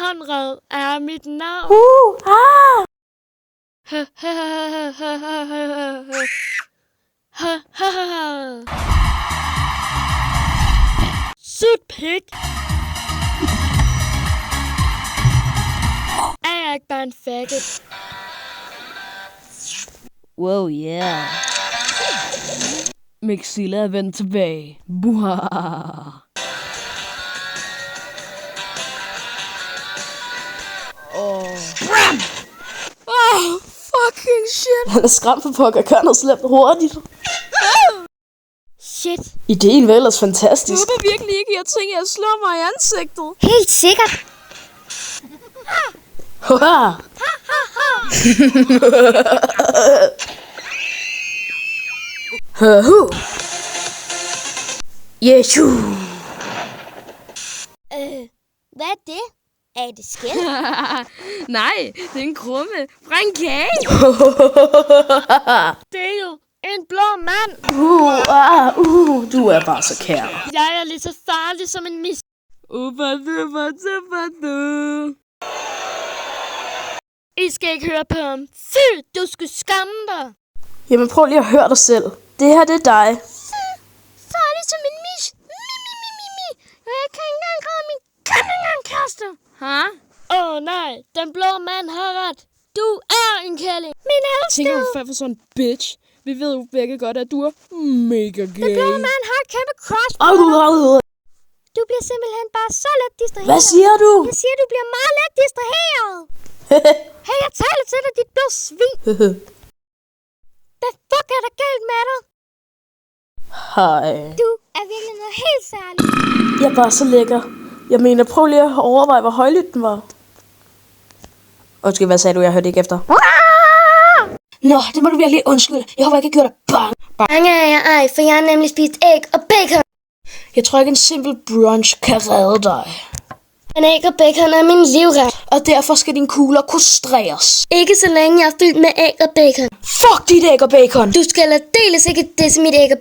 Konrad er mit navn. Sødt pik. Er jeg ikke bare en faggot? Wow, yeah. Mixilla er vendt tilbage. Buah. Fucking shit. Han er skræmt for pokker. Gør noget slemt hurtigt. Shit. Ideen var ellers fantastisk. Jeg håber virkelig ikke, jeg tænker at slå mig i ansigtet. Helt sikkert. Haha. Haha. Jesu. Hvad er det? Er det skæld? Nej, det er en krumme fra en kage. Det er jo en blå mand. Du er bare så kær. Jeg er lige så farlig som en mis. I skal ikke høre på ham. Fy, du skulle skamme dig. Jamen prøv lige at høre dig selv. Det her, det er dig. Farlig som en mis. Jeg kan ikke engang græde min kæreste. Nej, den blå mand har ret. Du er en kælling. Min elskede. Tænker du for sådan en bitch? Vi ved jo begge godt, at du er mega gay. Den blå mand har et kæmpe crush på dig. Du bliver simpelthen bare så let distraheret. Hvad siger du? Jeg siger, du bliver meget let distraheret. Hey, jeg taler til dig, dit blå svin. Hvad fuck er der galt med dig? Hej. Du er virkelig noget helt særligt. Jeg er bare så lækker. Jeg mener, prøv lige at overveje, hvor højlydt den var. Undskyld, hvad sagde du? Jeg hørte ikke efter. Nå, det må du virkelig undskylde. Jeg håber ikke, jeg gjorde dig bange. Bange er jeg ej, for jeg har nemlig spist æg og bacon. Jeg tror ikke, en simpel brunch kan redde dig. Men æg og bacon er min livret. Og derfor skal dine kugler kustreres. Ikke så længe jeg er fyldt med æg og bacon. Fuck dit æg og bacon! Du skal aldeles ikke disse mit æg og